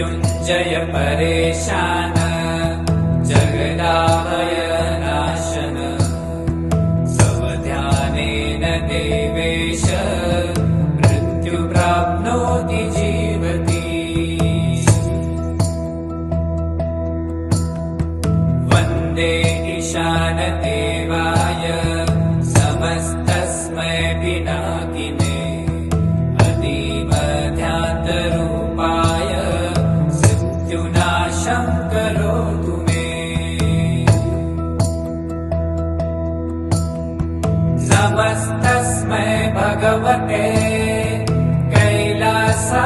मृत्युञ्जय परेशान जगदाभय नाशन स्वध्यानेन देवेश मृत्यु प्राप्नोति जीवति वन्दे ईशान देवाय समस्तस्मै पिनाकिने अतीव ध्यातरूपाय मृत्युनाशं करोतु मे नमस्तस्मै भगवते कैलासाचलवासिने